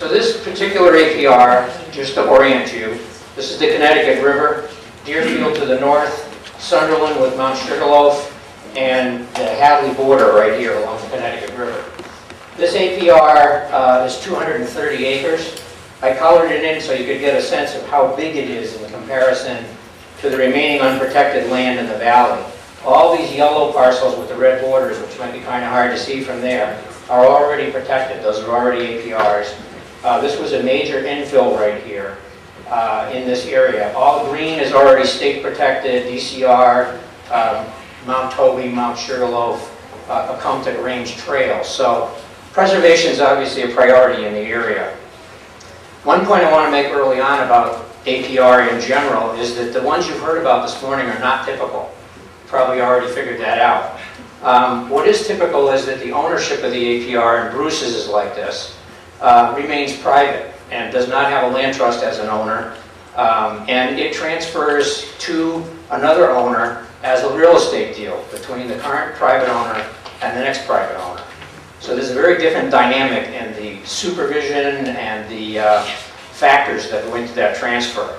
So this particular APR, just to orient you, this is the Connecticut River, Deerfield to the north, Sunderland with Mount Sugarloaf, and the Hadley border right here along the Connecticut River. This APR is 230 acres. I colored it in so you could get a sense of how big it is in comparison to the remaining unprotected land in the valley. All these yellow parcels with the red borders, which might be kind of hard to see from there, are already protected. Those are already APRs. This was a major infill right here in this area. All green is already state protected, DCR, Mount Toby, Mount Sugarloaf, Accomptant Range Trail. So preservation is obviously a priority in the area. One point I want to make early on about APR in general is that the ones you've heard about this morning are not typical. Probably already figured that out. What is typical is that the ownership of the APR, and Bruce's is like this, remains private and does not have a land trust as an owner, and it transfers to another owner as a real estate deal between the current private owner and the next private owner. So there's a very different dynamic in the supervision and the factors that go into that transfer.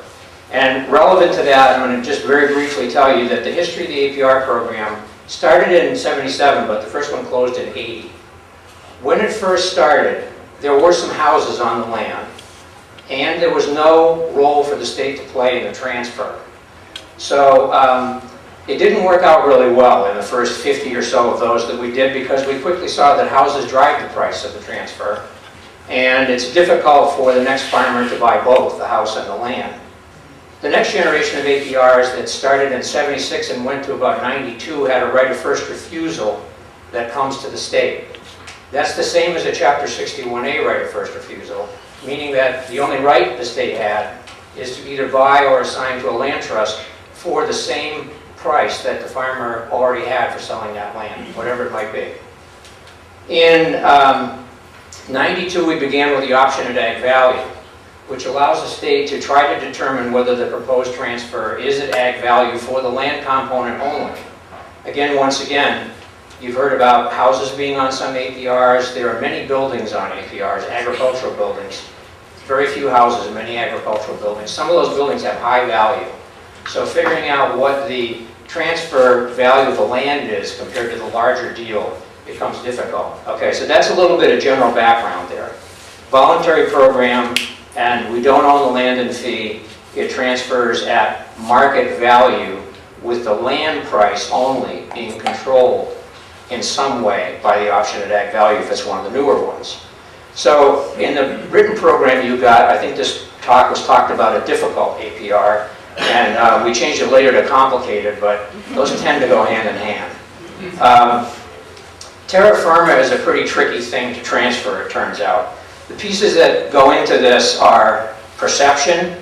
And relevant to that, I'm going to just very briefly tell you that the history of the APR program started in '77, but the first one closed in '80. When it first started, there were some houses on the land, and there was no role for the state to play in the transfer. So it didn't work out really well in the first 50 or so of those that we did, because we quickly saw that houses drive the price of the transfer, and it's difficult for the next farmer to buy both the house and the land. The next generation of APRs that started in '76 and went to about '92 had a right of first refusal that comes to the state. That's the same as a Chapter 61A right of first refusal, meaning that the only right the state had is to either buy or assign to a land trust for the same price that the farmer already had for selling that land, whatever it might be. In '92, we began with the option at ag value, which allows the state to try to determine whether the proposed transfer is at ag value for the land component only. Again, once again, you've heard about houses being on some APRs. There are many buildings on APRs, agricultural buildings. Very few houses, many agricultural buildings. Some of those buildings have high value. So figuring out what the transfer value of the land is compared to the larger deal becomes difficult. Okay, so that's a little bit of general background there. Voluntary program, and we don't own the land and fee. It transfers at market value with the land price only being controlled in some way by the option at ag value if it's one of the newer ones. So in the written program you got, I think this talk was talked about a difficult APR, and we changed it later to complicated, but those tend to go hand in hand. Terra firma is a pretty tricky thing to transfer, it turns out. The pieces that go into this are perception,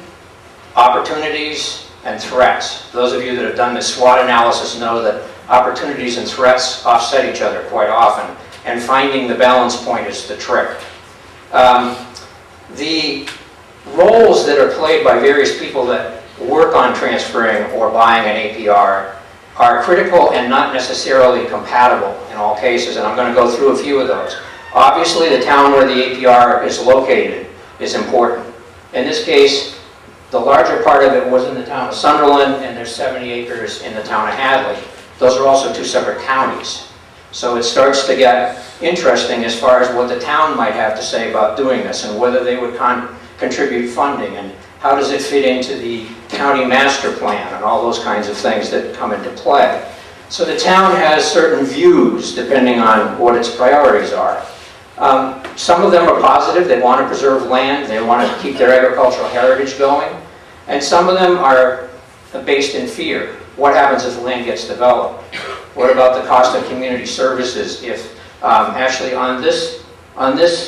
opportunities, and threats. Those of you that have done the SWOT analysis know that opportunities and threats offset each other quite often, and finding the balance point is the trick. The roles that are played by various people that work on transferring or buying an APR are critical and not necessarily compatible in all cases, and I'm going to go through a few of those. Obviously, the town where the APR is located is important. In this case, the larger part of it was in the town of Sunderland, and there's 70 acres in the town of Hadley. Those are also two separate counties. So it starts to get interesting as far as what the town might have to say about doing this, and whether they would contribute funding, and how does it fit into the county master plan, and all those kinds of things that come into play. So the town has certain views depending on what its priorities are. Some of them are positive. They want to preserve land. They want to keep their agricultural heritage going. And some of them are based in fear. What happens if the land gets developed? What about the cost of community services if actually on this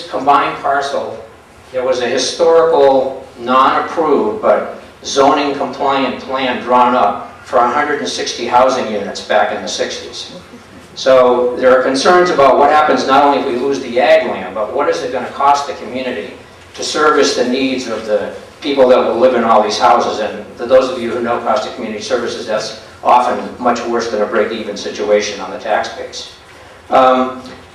combined parcel there was a historical, non-approved, but zoning compliant plan drawn up for 160 housing units back in the 60s. So there are concerns about what happens not only if we lose the ag land, but what is it going to cost the community to service the needs of the people that will live in all these houses. And for those of you who know cost of community services, that's often much worse than a break-even situation on the tax base.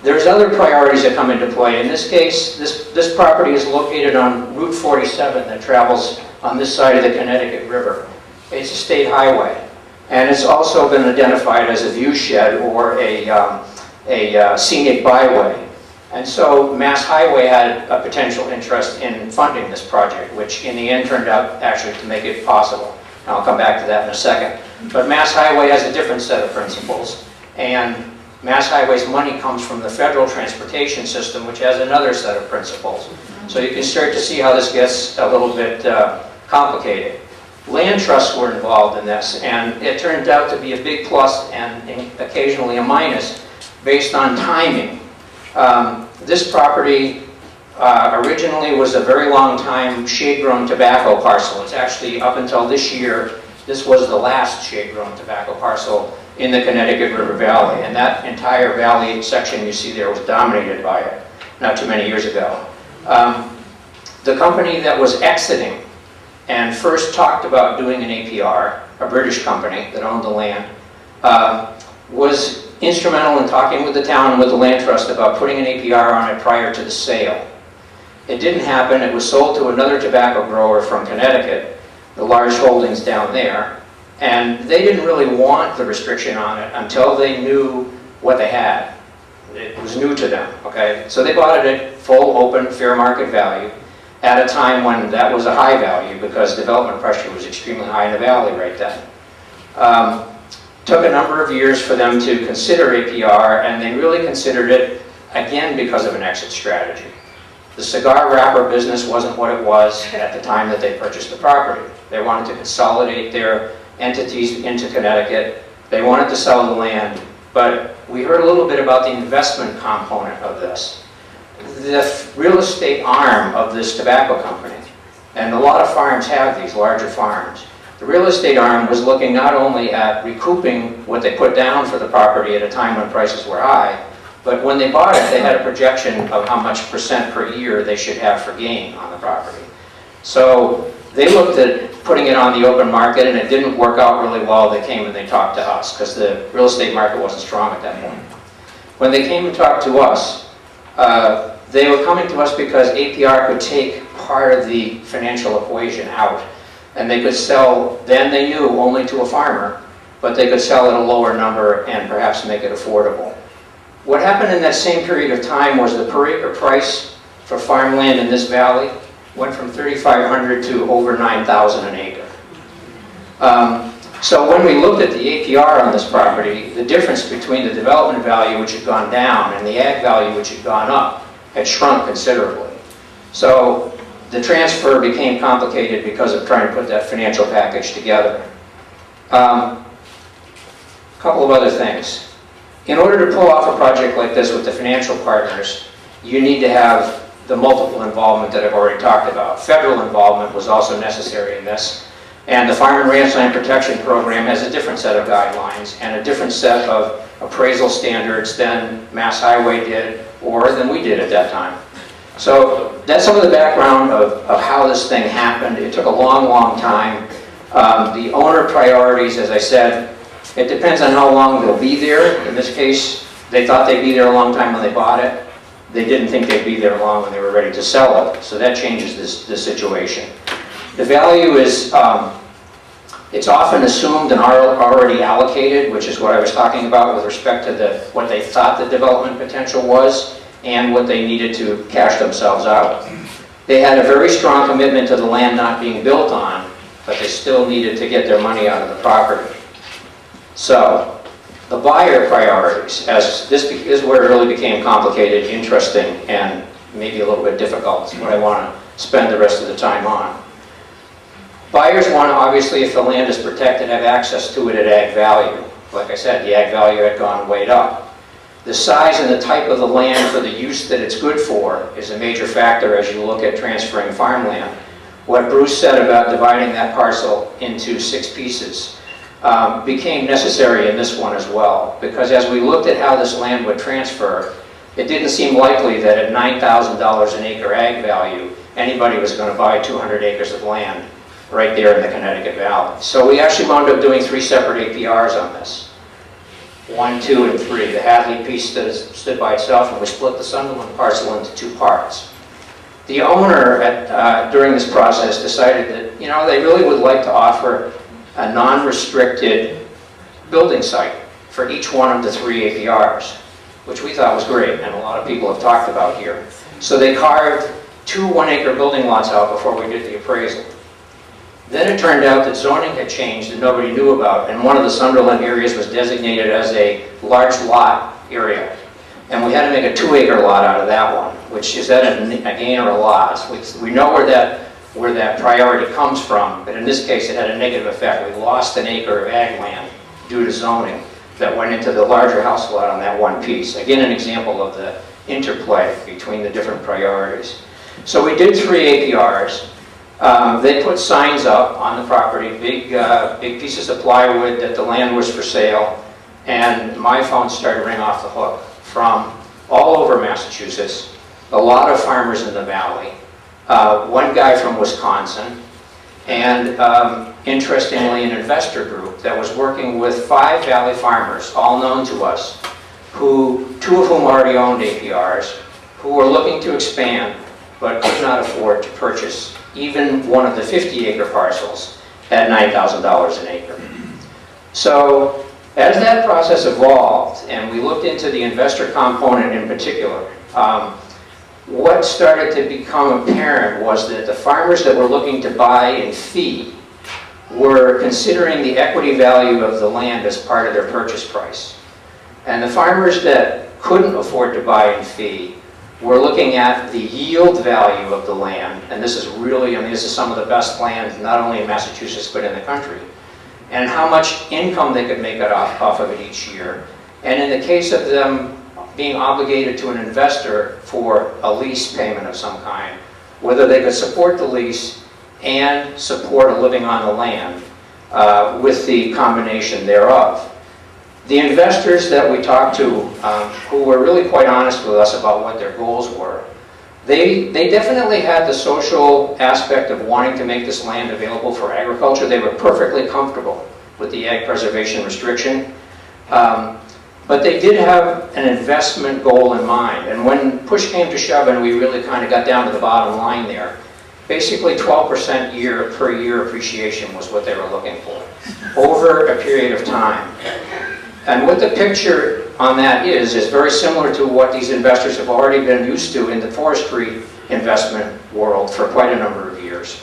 There's other priorities that come into play. In this case, this property is located on Route 47 that travels on this side of the Connecticut River. It's a state highway. And it's also been identified as a view shed or a scenic byway. And so Mass Highway had a potential interest in funding this project, which in the end turned out actually to make it possible. And I'll come back to that in a second. But Mass Highway has a different set of principles. And Mass Highway's money comes from the federal transportation system, which has another set of principles. So you can start to see how this gets a little bit complicated. Land trusts were involved in this, and it turned out to be a big plus and occasionally a minus based on timing. This property originally was a very long time shade-grown tobacco parcel. It's actually, up until this year, this was the last shade-grown tobacco parcel in the Connecticut River Valley, and that entire valley section you see there was dominated by it not too many years ago. The company that was exiting and first talked about doing an APR, a British company that owned the land, was instrumental in talking with the town and with the land trust about putting an APR on it prior to the sale. It didn't happen. It was sold to another tobacco grower from Connecticut, the large holdings down there, and they didn't really want the restriction on it until they knew what they had. It was new to them, okay? So they bought it at full, open, fair market value at a time when that was a high value because development pressure was extremely high in the valley right then. Took a number of years for them to consider APR, and they really considered it, again, because of an exit strategy. The cigar wrapper business wasn't what it was at the time that they purchased the property. They wanted to consolidate their entities into Connecticut. They wanted to sell the land, but we heard a little bit about the investment component of this. The real estate arm of this tobacco company, and a lot of farms have these, larger farms. The real estate arm was looking not only at recouping what they put down for the property at a time when prices were high, but when they bought it, they had a projection of how much % per year they should have for gain on the property. So they looked at putting it on the open market, and it didn't work out really well. They came and they talked to us because the real estate market wasn't strong at that point. When they came and talked to us, they were coming to us because APR could take part of the financial equation out. And they could sell, then they knew, only to a farmer, but they could sell at a lower number and perhaps make it affordable. What happened in that same period of time was the per acre price for farmland in this valley went from $3,500 to over $9,000 an acre. So when we looked at the APR on this property, the difference between the development value, which had gone down, and the ag value, which had gone up, had shrunk considerably. So the transfer became complicated because of trying to put that financial package together. A couple of other things. In order to pull off a project like this with the financial partners, you need to have the multiple involvement that I've already talked about. Federal involvement was also necessary in this. And the Farm and Ranch Land Protection Program has a different set of guidelines and a different set of appraisal standards than Mass Highway did or than we did at that time. So that's some of the background of how this thing happened. It took a long, long time. The owner priorities, as I said, it depends on how long they'll be there. In this case, they thought they'd be there a long time when they bought it. They didn't think they'd be there long when they were ready to sell it. So that changes this situation. The value is, it's often assumed and already allocated, which is what I was talking about with respect to what they thought the development potential was and what they needed to cash themselves out. They had a very strong commitment to the land not being built on, but they still needed to get their money out of the property. So, the buyer priorities, as this is where it really became complicated, interesting, and maybe a little bit difficult. It's what I want to spend the rest of the time on. Buyers want to, obviously, if the land is protected, have access to it at ag value. Like I said, the ag value had gone way up. The size and the type of the land for the use that it's good for is a major factor as you look at transferring farmland. What Bruce said about dividing that parcel into 6 pieces became necessary in this one as well, because as we looked at how this land would transfer, it didn't seem likely that at $9,000 an acre ag value, anybody was going to buy 200 acres of land right there in the Connecticut Valley. So we actually wound up doing 3 separate APRs on this. 1, 2, and 3. The Hadley piece stood by itself, and we split the Sunderland parcel into 2 parts. The owner, during this process, decided that, you know, they really would like to offer a non-restricted building site for each one of the 3 APRs, which we thought was great, and a lot of people have talked about here. So they carved 2 one-acre building lots out before we did the appraisal. Then it turned out that zoning had changed that nobody knew about, and one of the Sunderland areas was designated as a large lot area. And we had to make a 2-acre lot out of that one, which is that a gain or a loss? We know where that priority comes from, but in this case it had a negative effect. We lost an acre of ag land due to zoning that went into the larger house lot on that one piece. Again, an example of the interplay between the different priorities. So we did 3 APRs. They put signs up on the property, big pieces of plywood that the land was for sale, and my phone started ringing off the hook from all over Massachusetts, a lot of farmers in the valley, one guy from Wisconsin, and interestingly an investor group that was working with 5 valley farmers, all known to us, 2 of whom already owned APRs, who were looking to expand but could not afford to purchase even one of the 50-acre parcels at $9,000 an acre. So as that process evolved and we looked into the investor component in particular, what started to become apparent was that the farmers that were looking to buy in fee were considering the equity value of the land as part of their purchase price. And the farmers that couldn't afford to buy in fee were looking at the yield value of the land, and this is really, I mean, this is some of the best land, not only in Massachusetts, but in the country, and how much income they could make off of it each year. And in the case of them being obligated to an investor for a lease payment of some kind, whether they could support the lease and support a living on the land with the combination thereof. The investors that we talked to, who were really quite honest with us about what their goals were, they definitely had the social aspect of wanting to make this land available for agriculture. They were perfectly comfortable with the ag preservation restriction. But they did have an investment goal in mind. And when push came to shove and we really kind of got down to the bottom line there, basically 12% per year appreciation was what they were looking for over a period of time. And what the picture on that is very similar to what these investors have already been used to in the forestry investment world for quite a number of years.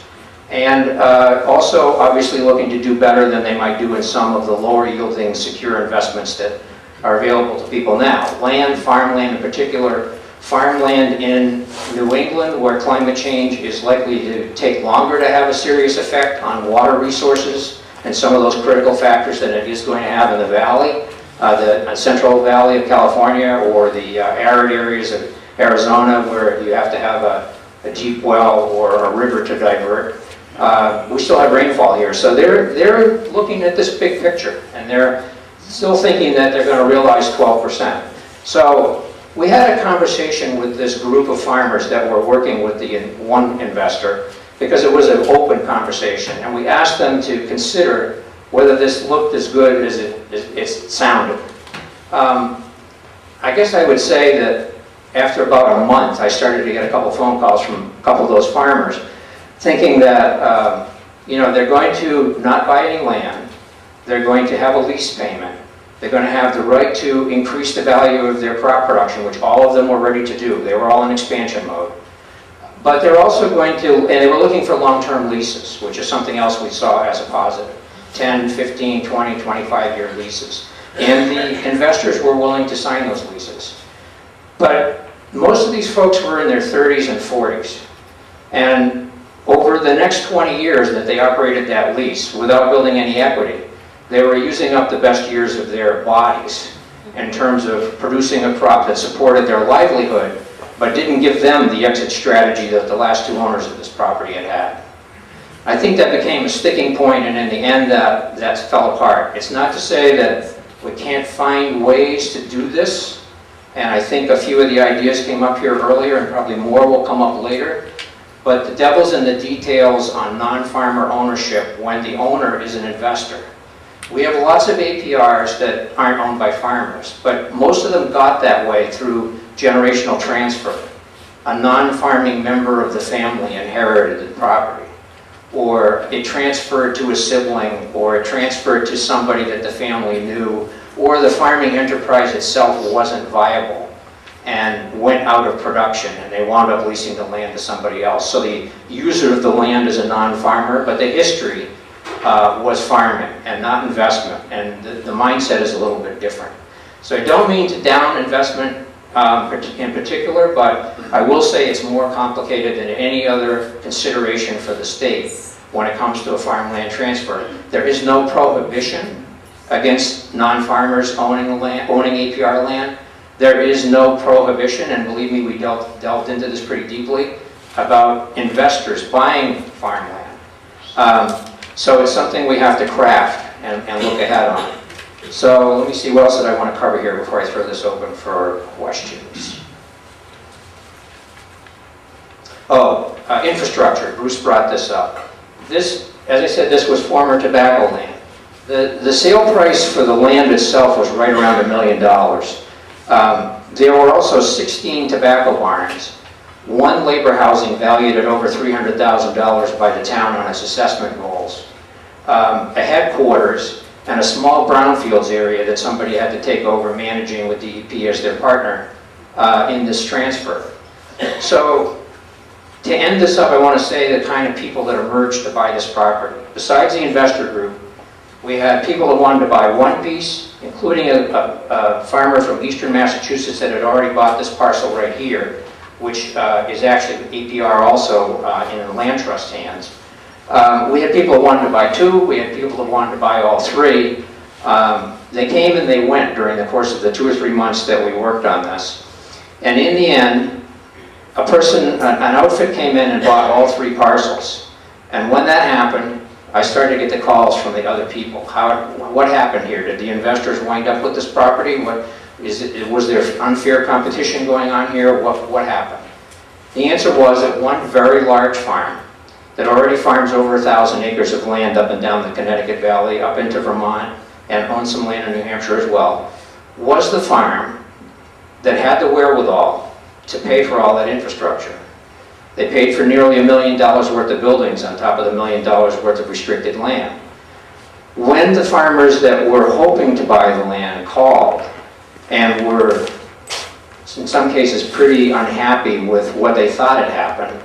And also obviously looking to do better than they might do in some of the lower yielding secure investments that are available to people now. Land, farmland in particular, farmland in New England where climate change is likely to take longer to have a serious effect on water resources and some of those critical factors that it is going to have in the valley, the Central Valley of California, or the arid areas of Arizona where you have to have a deep well or a river to divert. We still have rainfall here, so they're looking at this big picture, and they're still thinking that they're going to realize 12%. So we had a conversation with this group of farmers that were working with the one investor, because it was an open conversation, and we asked them to consider whether this looked as good as it sounded. I guess I would say that after about a month, I started to get a couple phone calls from a couple of those farmers, thinking that you know, they're going to not buy any land, they're going to have a lease payment, they're going to have the right to increase the value of their crop production, which all of them were ready to do. They were all in expansion mode. But they're also going to, and they were looking for long-term leases, which is something else we saw as a positive. 10, 15, 20, 25-year leases. And the investors were willing to sign those leases. But most of these folks were in their 30s and 40s. And over the next 20 years that they operated that lease without building any equity, they were using up the best years of their bodies in terms of producing a crop that supported their livelihood, but didn't give them the exit strategy that the last 2 owners of this property had had. I think that became a sticking point, and in the end that fell apart. It's not to say that we can't find ways to do this, and I think a few of the ideas came up here earlier, and probably more will come up later, but the devil's in the details on non-farmer ownership when the owner is an investor. We have lots of APRs that aren't owned by farmers, but most of them got that way through generational transfer. A non-farming member of the family inherited the property, or it transferred to a sibling, or it transferred to somebody that the family knew, or the farming enterprise itself wasn't viable and went out of production and they wound up leasing the land to somebody else. So the user of the land is a non-farmer, but the history was farming and not investment, and the mindset is a little bit different. So I don't mean to down investment in particular, but I will say it's more complicated than any other consideration for the state when it comes to a farmland transfer. There is no prohibition against non-farmers owning APR land. There is no prohibition, and believe me, we delved into this pretty deeply, about investors buying farmland. So it's something we have to craft and look ahead on. So let me see, what else did I want to cover here before I throw this open for questions? Oh, infrastructure. Bruce brought this up. This, as I said, this was former tobacco land. The sale price for the land itself was right around $1 million. There were also 16 tobacco barns, one labor housing valued at over $300,000 by the town on its assessment rolls, a headquarters, and a small brownfields area that somebody had to take over managing with DEP as their partner in this transfer. So to end this up, I want to say the kind of people that emerged to buy this property. Besides the investor group, we had people that wanted to buy one piece, including a farmer from eastern Massachusetts that had already bought this parcel right here, which is actually APR also in the land trust hands. We had people that wanted to buy two, we had people that wanted to buy all three. They came and they went during the course of the 2 or 3 months that we worked on this. And in the end, an outfit came in and bought all three parcels. And when that happened, I started to get the calls from the other people. What happened here? Did the investors wind up with this property? Was there unfair competition going on here? What happened? The answer was that one very large farm that already farms over 1,000 acres of land up and down the Connecticut Valley, up into Vermont, and owns some land in New Hampshire as well, was the farm that had the wherewithal to pay for all that infrastructure. They paid for nearly $1 million worth of buildings on top of the $1 million worth of restricted land. When the farmers that were hoping to buy the land called and were, in some cases, pretty unhappy with what they thought had happened,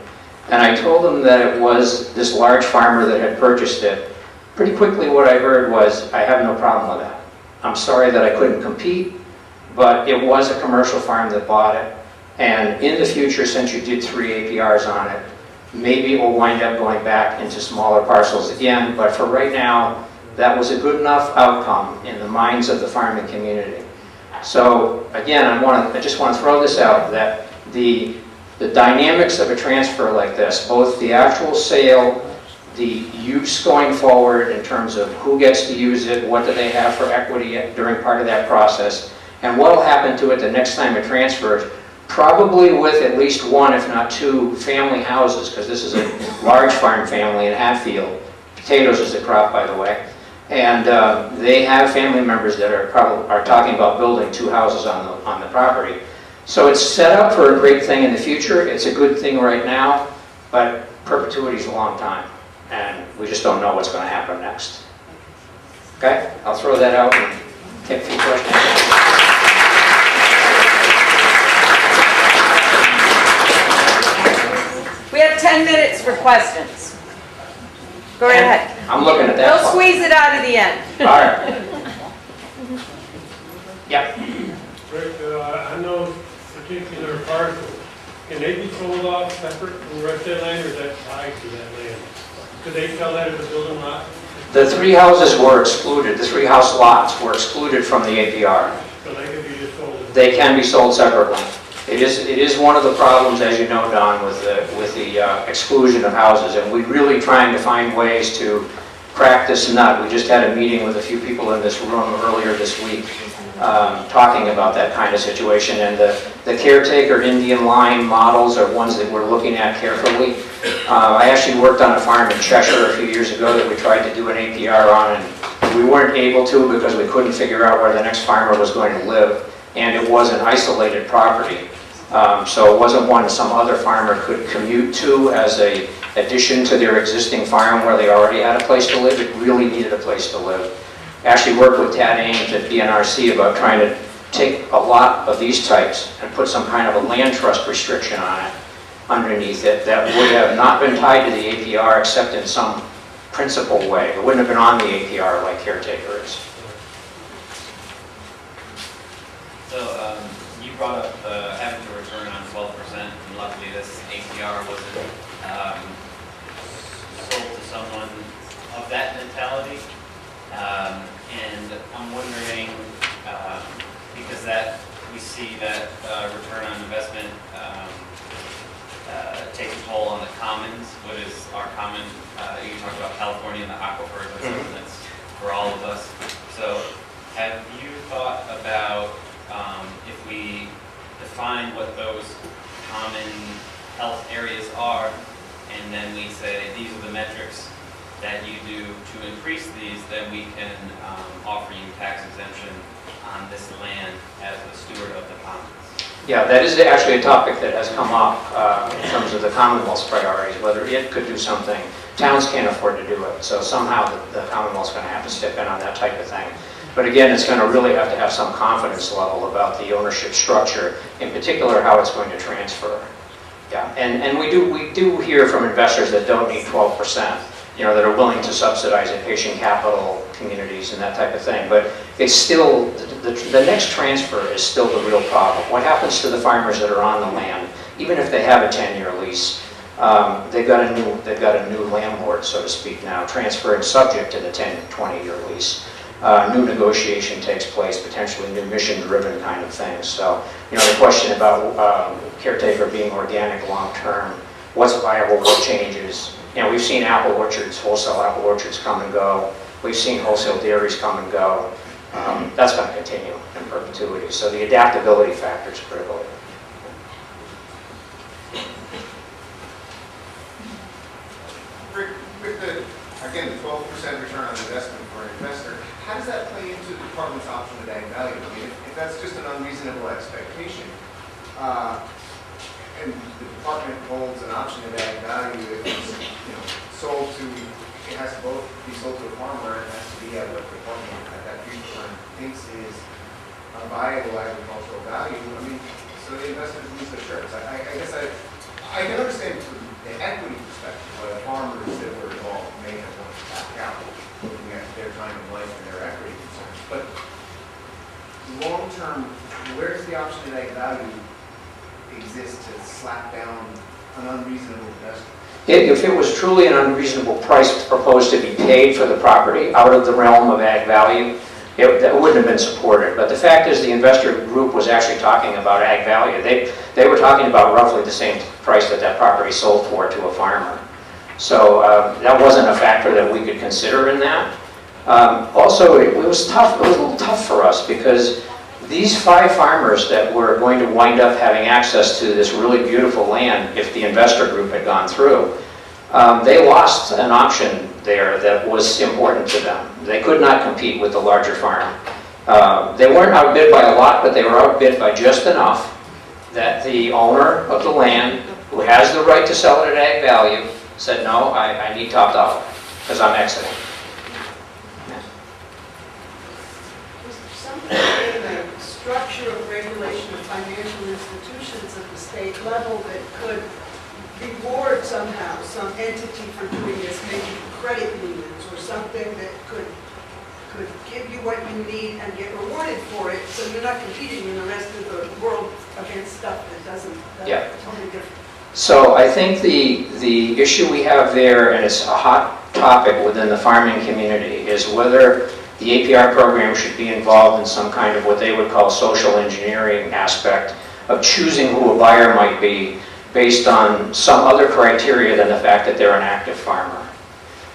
and I told them that it was this large farmer that had purchased it, pretty quickly what I heard was, I have no problem with that. I'm sorry that I couldn't compete, but it was a commercial farm that bought it. And in the future, since you did 3 APRs on it, maybe it will wind up going back into smaller parcels again. But for right now, that was a good enough outcome in the minds of the farming community. So again, I just want to throw this out, that the dynamics of a transfer like this, both the actual sale, the use going forward in terms of who gets to use it, what do they have for equity during part of that process, and what will happen to it the next time it transfers, probably with at least one, if not two, family houses, because this is a large farm family in Hatfield. Potatoes is the crop, by the way. And they have family members that are talking about building 2 houses on the property. So it's set up for a great thing in the future. It's a good thing right now, but perpetuity is a long time, and we just don't know what's going to happen next. Okay? I'll throw that out and take a few questions. We have 10 minutes for questions. Go right ahead. I'm looking at that. We'll squeeze it out of the end. All right. Yep. Rick, I know particular parcels. Can they be sold off separate from the rest of that land, or is that tied to that land? Could they sell that as a building lot? The 3 houses were excluded. The 3 house lots were excluded from the APR. So they could be just sold? They can be sold separately. It is one of the problems, as you know, Don, with the exclusion of houses, and we're really trying to find ways to crack this nut. We just had a meeting with a few people in this room earlier this week talking about that kind of situation, and the caretaker Indian line models are ones that we're looking at carefully. I actually worked on a farm in Cheshire a few years ago that we tried to do an APR on, and We weren't able to because we couldn't figure out where the next farmer was going to live, and it was an isolated property. So it wasn't one some other farmer could commute to as a addition to their existing farm where they already had a place to live. It really needed a place to live. Actually worked with Tad Ames at BNRC about trying to take a lot of these types and put some kind of a land trust restriction on it underneath it that would have not been tied to the APR except in some principal way. It wouldn't have been on the APR like caretaker is. So you brought up having to return on 12%, and luckily this APR wasn't sold to someone of that mentality. And I'm wondering, because that we see that return on investment takes a toll on the commons. What is our common? You talked about California and the aquifers. That's something that's for all of us. So have you thought about if we define what those common health areas are, and then we say these are the metrics that you do to increase these, then we can offer you tax exemption on this land as the steward of the commons? Yeah, that is actually a topic that has come up in terms of the Commonwealth's priorities, whether it could do something. Towns can't afford to do it, so somehow the Commonwealth's going to have to step in on that type of thing. But again, it's going to really have to have some confidence level about the ownership structure, in particular how it's going to transfer. Yeah, and we do hear from investors that don't need 12%. You know, that are willing to subsidize it, patient capital, communities, and that type of thing. But it's still, the next transfer is still the real problem. What happens to the farmers that are on the land, even if they have a 10-year lease? They've got a new landlord, so to speak, now, transferring subject to the 10, 20-year lease. New negotiation takes place, potentially new mission-driven kind of things. So, you know, the question about caretaker being organic long-term, what's viable, what changes? You know, we've seen apple orchards, wholesale apple orchards come and go. We've seen wholesale dairies come and go. That's going to continue in perpetuity. So the adaptability factor is critical. With the, again, the 12% return on investment for an investor, how does that play into the department's option at ag value? I mean, if that's just an unreasonable expectation, and the department holds an option at ag value, if it's, you know, sold to, it has to both be sold to a farmer, and it has to be at what the department at that future time thinks is a viable agricultural value. I mean, so the investors lose their shirts. I guess I can understand from the equity perspective why the farmers that were involved may have wanted to back out, looking at their time of life and their equity concerns. But long term, where does the option at ag value exist to slap down an unreasonable investment? If it was truly an unreasonable price proposed to be paid for the property out of the realm of ag value, that wouldn't have been supported. But the fact is the investor group was actually talking about ag value. They were talking about roughly the same price that property sold for to a farmer. So that wasn't a factor that we could consider in that. Also, it was tough. It was a little tough for us because these 5 farmers that were going to wind up having access to this really beautiful land if the investor group had gone through, they lost an option there that was important to them. They could not compete with the larger farm. They weren't outbid by a lot, but they were outbid by just enough that the owner of the land, who has the right to sell it at ag value, said, no, I need top dollar because I'm exiting. Structure of regulation of financial institutions at the state level that could reward somehow some entity for doing this, maybe credit unions or something that could give you what you need and get rewarded for it, so you're not competing in the rest of the world against stuff that doesn't, that's totally different. So I think the issue we have there, and it's a hot topic within the farming community, is whether the APR program should be involved in some kind of what they would call social engineering aspect of choosing who a buyer might be based on some other criteria than the fact that they're an active farmer.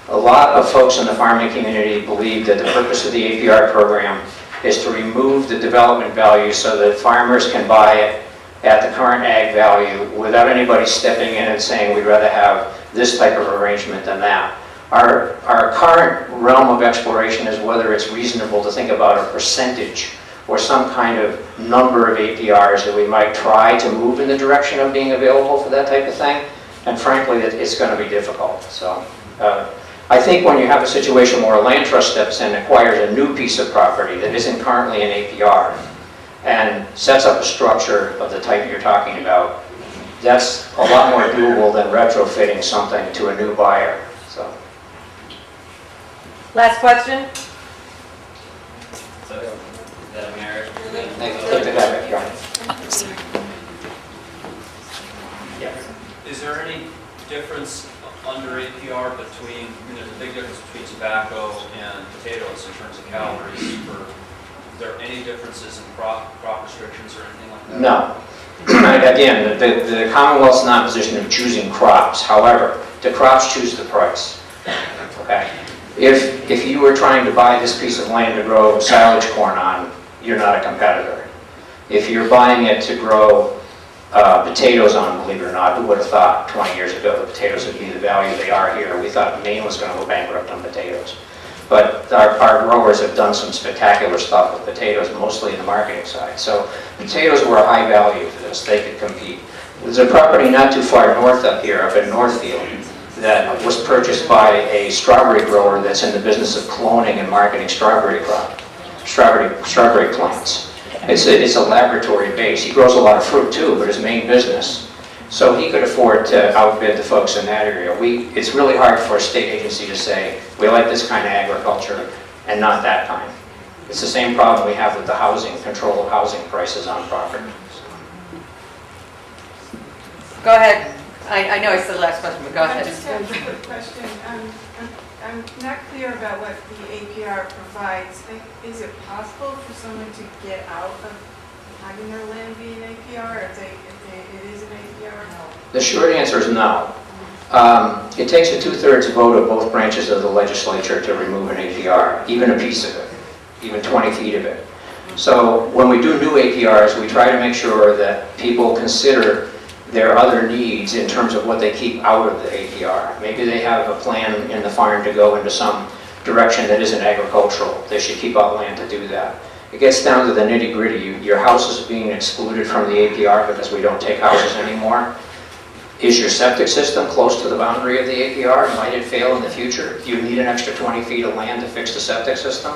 A lot of folks in the farming community believe that the purpose of the APR program is to remove the development value so that farmers can buy it at the current ag value without anybody stepping in and saying we'd rather have this type of arrangement than that. Our current realm of exploration is whether it's reasonable to think about a percentage or some kind of number of APRs that we might try to move in the direction of being available for that type of thing. And frankly, it's going to be difficult. So I think when you have a situation where a land trust steps in and acquires a new piece of property that isn't currently an APR and sets up a structure of the type you're talking about, that's a lot more doable than retrofitting something to a new buyer. So. Last question? So, is that a merit? Take the guy back, John. Yeah. Is there any difference under APR between, I mean, there's a big difference between tobacco and potatoes in terms of calories. Is there any differences in crop restrictions or anything like that? No. Again, the Commonwealth's not in a position of choosing crops. However, the crops choose the price. Okay? If you were trying to buy this piece of land to grow silage corn on, you're not a competitor. If you're buying it to grow potatoes on, believe it or not, who would have thought 20 years ago that potatoes would be the value they are here? We thought Maine was going to go bankrupt on potatoes. But our growers have done some spectacular stuff with potatoes, mostly in the marketing side. So potatoes were a high value for this. They could compete. There's a property not too far north up here, up in Northfield, that was purchased by a strawberry grower that's in the business of cloning and marketing strawberry plants. It's a laboratory base. He grows a lot of fruit too, but his main business. So he could afford to outbid the folks in that area. It's really hard for a state agency to say, we like this kind of agriculture and not that kind. It's the same problem we have with the housing, control of housing prices on property. Go ahead. I know I said last question, but go I ahead. just have a quick question. I'm not clear about what the APR provides. Is it possible for someone to get out of having their land be an APR if it is an APR? The short answer is no. It takes a 2/3 vote of both branches of the legislature to remove an APR, even a piece of it, even 20 feet of it. So when we do new APRs, we try to make sure that people consider their other needs in terms of what they keep out of the APR. Maybe they have a plan in the farm to go into some direction that isn't agricultural. They should keep out land to do that. It gets down to the nitty-gritty. Your house is being excluded from the APR because we don't take houses anymore. Is your septic system close to the boundary of the APR? Might it fail in the future? Do you need an extra 20 feet of land to fix the septic system?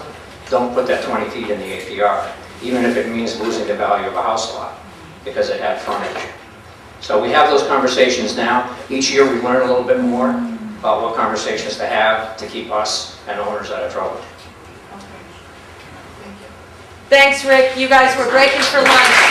Don't put that 20 feet in the APR, even if it means losing the value of a house lot because it had frontage. So we have those conversations now. Each year we learn a little bit more about what conversations to have to keep us and owners out of trouble. Okay. Thank you. Thanks, Rick. You guys were breaking for lunch.